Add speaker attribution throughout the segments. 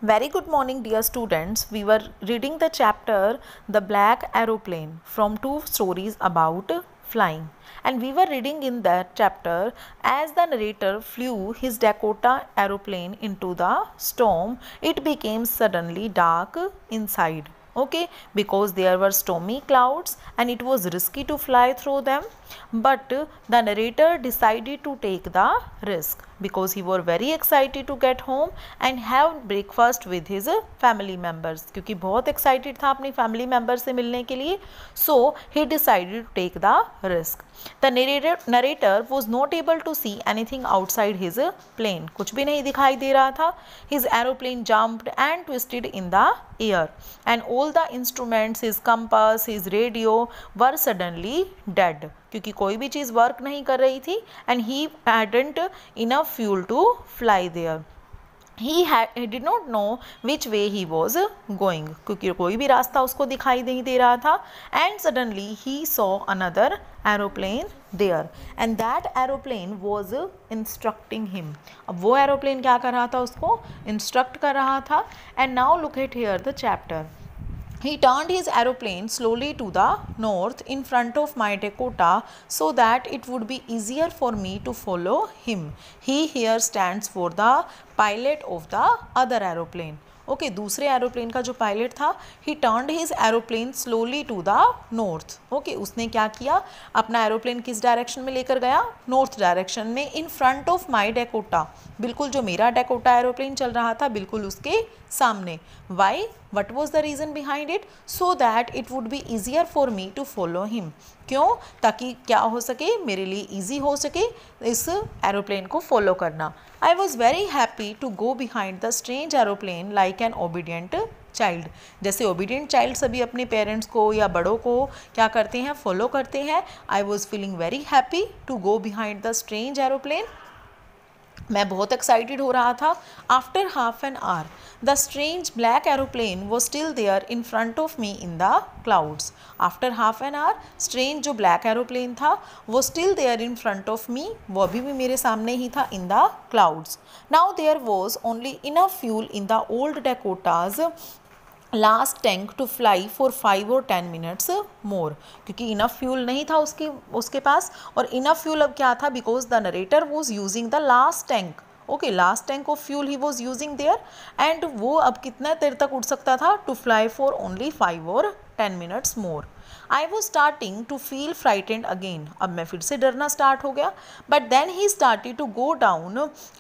Speaker 1: Very good morning, dear students. We were reading the chapter The Black Aeroplane from two stories about flying. And we were reading in that chapter as the narrator flew his Dakota aeroplane into the storm, it became suddenly dark inside. Okay, because there were stormy clouds and it was risky to fly through them, but the narrator decided to take the risk because he was very excited to get home and have breakfast with his family members, क्योंकि बहुत excited था अपनी family members से मिलने के लिए. So he decided to take the risk. The narrator was not able to see anything outside his plane. कुछ भी नहीं दिखाई दे रहा था. His aeroplane jumped and twisted in the air, and all the instruments, his compass, his radio were suddenly dead. क्योंकि कोई भी चीज़ वर्क नहीं कर रही थी and he hadn't enough fuel to fly there. He did not know which way he was going, क्योंकि कोई भी रास्ता उसको दिखाई नहीं दे रहा था. And suddenly he saw another aeroplane there, and that aeroplane was instructing him. अब वो aeroplane क्या कर रहा था, उसको instruct कर रहा था. And now look at here the chapter. He turned his aeroplane slowly to the north in front of my Dakota so that it would be easier for me to follow him. He here stands for the pilot of the other aeroplane. Okay, दूसरे aeroplane का जो pilot था, he turned his aeroplane slowly to the north. Okay, उसने क्या किया, अपना aeroplane किस direction में लेकर गया, नॉर्थ डायरेक्शन में, इन फ्रंट ऑफ माई डेकोटा, बिल्कुल जो मेरा डेकोटा एरोप्लेन चल रहा था बिल्कुल उसके सामने. Why, what was the reason behind it, so that it would be easier for me to follow him. क्यों, ताकि क्या हो सके, मेरे लिए ईजी हो सके इस एरोप्लेन को फॉलो करना. I was very happy to go behind the strange aeroplane like an obedient child. जैसे obedient child सभी अपने पेरेंट्स को या बड़ों को क्या करते हैं, फॉलो करते हैं. I was feeling very happy to go behind the strange aeroplane. मैं बहुत एक्साइटेड हो रहा था. After half an hour the strange black aeroplane was still there in front of me in the clouds. After half an hour strange जो black aeroplane था वो still there in front of me, वो अभी भी मेरे सामने ही था in the clouds. Now there was only enough fuel in the old Dakota's last tank to fly for 5 or 10 minutes more. क्योंकि इनफ फ्यूल नहीं था उसके पास, और इनफ फ्यूल अब क्या था, because the narrator was using the last tank. Okay, last tank of fuel he was using there, and वो अब कितना देर तक उड़ सकता था, to fly for only 5 or 10 minutes मोर. I was starting to feel frightened again. अब मैं फिर से डरना स्टार्ट हो गया. But then he started to go down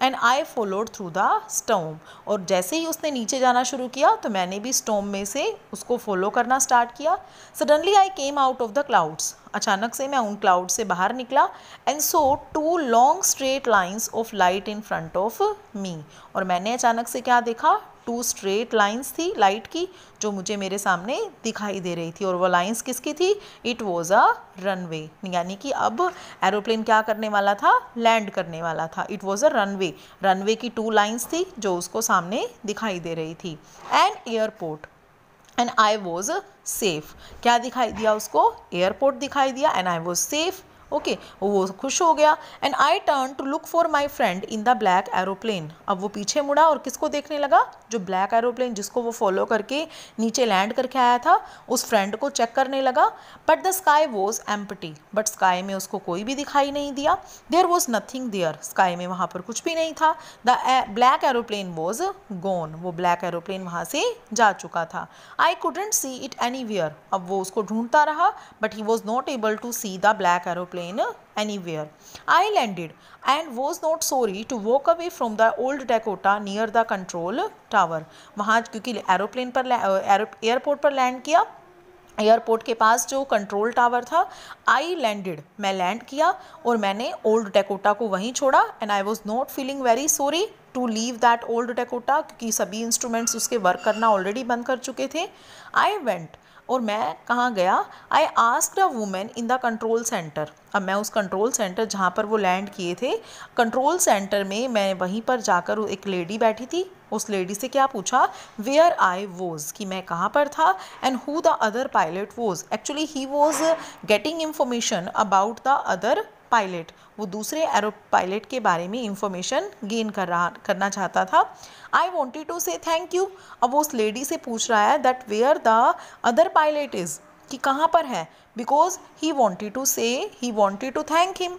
Speaker 1: and I followed through the storm. और जैसे ही उसने नीचे जाना शुरू किया तो मैंने भी स्टॉर्म में से उसको फॉलो करना स्टार्ट किया. Suddenly I came out of the clouds. अचानक से मैं उन क्लाउड से बाहर निकला. And saw 2 long straight lines of light in front of me. और मैंने अचानक से क्या देखा, 2 स्ट्रेट लाइंस थी लाइट की जो मुझे मेरे सामने दिखाई दे रही थी. और वो लाइंस किसकी थी, इट वॉज अ रनवे. यानी कि अब एरोप्लेन क्या करने वाला था, लैंड करने वाला था. It was a runway. Runway की 2 लाइंस थी जो उसको सामने दिखाई दे रही थी. And airport, and I was safe. क्या दिखाई दिया उसको, एयरपोर्ट दिखाई दिया. And I was safe. Okay, वो खुश हो गया. And I turn to look for my friend in the black aeroplane. अब वो पीछे मुड़ा और किसको देखने लगा, जो ब्लैक एरोप्लेन जिसको वो फॉलो करके नीचे लैंड करके आया था, उस फ्रेंड को चेक करने लगा. But the sky was empty. But sky में उसको कोई भी दिखाई नहीं दिया. There was nothing there. Sky में वहाँ पर कुछ भी नहीं था. The black aeroplane was gone. वो ब्लैक एरोप्लेन वहाँ से जा चुका था. I couldn't see it anywhere. अब वो उसको ढूंढता रहा, but he was not able to see the black aeroplane anywhere. I landed and was not sorry to walk away from the old Dakota near the control tower. वहाँ क्योंकि aeroplane पर airport पर land किया, airport के पास जो control tower था, I landed, मैं land किया और मैंने ओल्ड डेकोटा को वहीं छोड़ा. And I was not feeling very sorry to leave that old Dakota, क्योंकि सभी इंस्ट्रूमेंट्स उसके वर्क करना ऑलरेडी बंद कर चुके थे. आई वेंट, और मैं कहाँ गया, I asked a women in the control centre. अब मैं उस कंट्रोल सेंटर जहाँ पर वो लैंड किए थे, कंट्रोल सेंटर में मैं वहीं पर जाकर एक लेडी बैठी थी. उस लेडी से क्या पूछा, वेयर आई वॉज, कि मैं कहाँ पर था. And who the other pilot was. Actually he was getting information about the other pilot, वो दूसरे एरो पायलट के बारे में इंफॉर्मेशन गेन करना चाहता था. I wanted to say thank you. अब वो उस लेडी से पूछ रहा है that where the other pilot is, कि कहाँ पर है, because he wanted to thank him,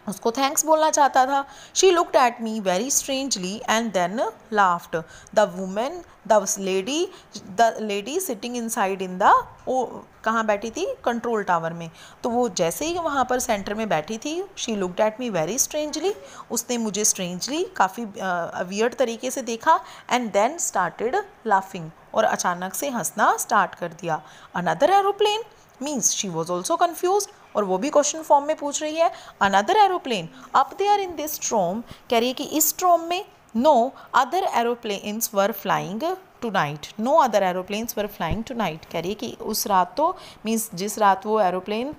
Speaker 1: उसको थैंक्स बोलना चाहता था. She looked at me very strangely and then laughed. The lady sitting inside in the, कहाँ बैठी थी, कंट्रोल टावर में. तो वो जैसे ही वहाँ पर सेंटर में बैठी थी, she looked at me very strangely, उसने मुझे स्ट्रेंजली काफ़ी वियर्ड तरीके से देखा, एंड देन स्टार्टेड लाफिंग, और अचानक से हंसना स्टार्ट कर दिया. Another aeroplane means she was also confuse, और वो भी क्वेश्चन फॉर्म में पूछ रही है. Another aeroplane up there in this storm, कह रही है कि इस स्ट्रॉम में. No other aeroplanes were flying tonight. No other aeroplanes were flying tonight, कह रही है कि उस रात तो मीन्स जिस रात वो एरोप्लेन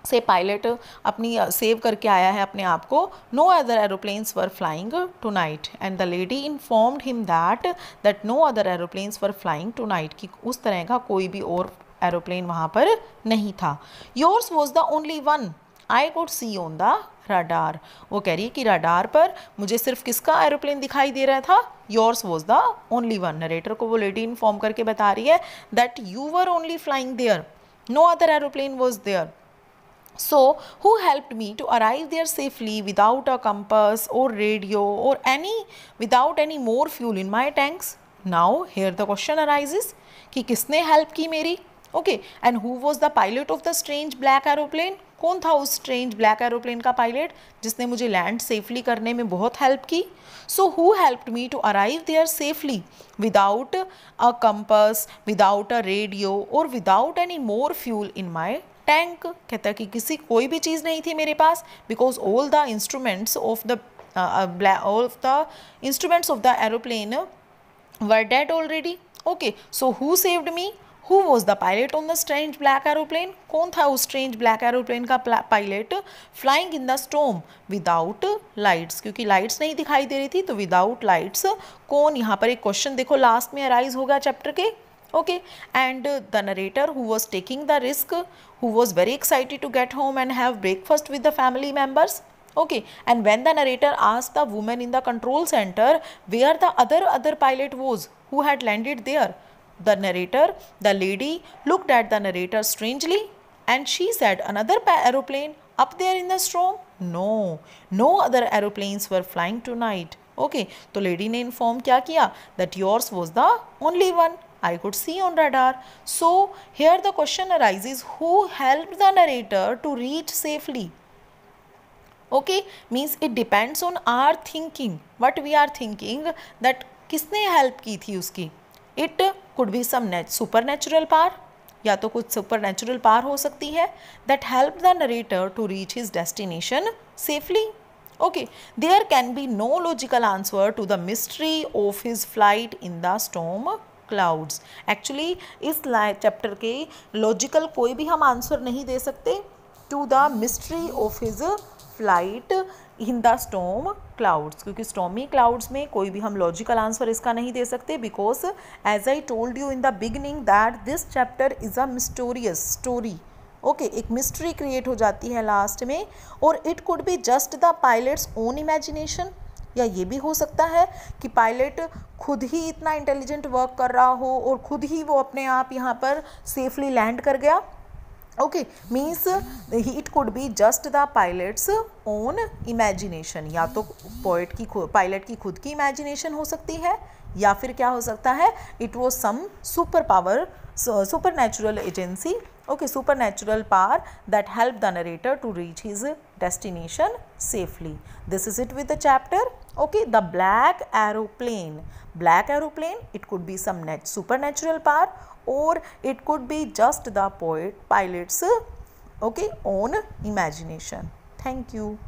Speaker 1: से पायलट अपनी सेव करके आया है अपने आप को, no other aeroplanes were flying tonight. And the lady informed him that no other aeroplanes were flying tonight, कि उस तरह का कोई भी और एरोप्लेन वहाँ पर नहीं था. Yours was the only one I could see on the radar. वो कह रही है कि रडार पर मुझे सिर्फ किसका एरोप्लेन दिखाई दे रहा था, yours was the only one. Narrator को वो लेडी इन्फॉर्म करके बता रही है that you were only flying there, no other aeroplane was there. So, who helped me to arrive there safely without a compass or radio or without any more fuel in my tanks? Now, here the question arises कि किसने help की मेरी. Okay, and who was the pilot of the strange black aeroplane. कौन था उस strange black aeroplane का pilot जिसने मुझे लैंड सेफली करने में बहुत हेल्प की. So who helped me to arrive there safely without a compass, without a radio और without any more fuel in my tank. कहता है कि किसी कोई भी चीज़ नहीं थी मेरे पास, because all the instruments of the aeroplane were dead already. Okay, so who saved me, who was the pilot on the strange black aeroplane. कौन था उस स्ट्रेंज ब्लैक एरोप्लेन का pilot flying in the storm without lights, क्योंकि lights नहीं दिखाई दे रही थी, तो विदाउट लाइट्स कौन. यहाँ पर एक क्वेश्चन देखो लास्ट में अराइज होगा चैप्टर के. Okay, and the narrator who was taking the risk, who was very excited to get home and have breakfast with the family members. Okay, and when the narrator asked the woman in the control center where the other pilot was who had landed there, the lady looked at the narrator strangely and she said, another aeroplane up there in the storm. No other aeroplanes were flying tonight. Okay, तो lady ने inform क्या किया that yours was the only one I could see on radar. So here the question arises, who helped the narrator to reach safely. Okay, means it depends on our thinking, what we are thinking, that किसने help की थी उसकी. It could be some supernatural power, या तो कुछ supernatural power हो सकती है that helped the narrator to reach his destination safely. Okay, there can be no logical answer to the mystery of his flight in the storm clouds. Actually इस chapter के logical कोई भी हम answer नहीं दे सकते to the mystery of his flight in the storm clouds, क्योंकि stormy clouds में कोई भी हम लॉजिकल आंसर इसका नहीं दे सकते, because as I told you in the beginning that this chapter is a mysterious story. Okay, एक मिस्ट्री क्रिएट हो जाती है लास्ट में, और it could be just the pilot's own imagination, या ये भी हो सकता है कि पायलट खुद ही इतना इंटेलिजेंट वर्क कर रहा हो और खुद ही वो अपने आप यहाँ पर सेफली लैंड कर गया. Okay, means it could be just the pilot's own imagination, या तो पायलट की खुद की इमेजिनेशन हो सकती है, या फिर क्या हो सकता है, it was some supernatural agency, okay, supernatural power that helped the narrator to reach his destination safely. This is it with the chapter. Okay, the black aeroplane, it could be some supernatural power, or it could be just the pilot's okay own imagination. Thank you.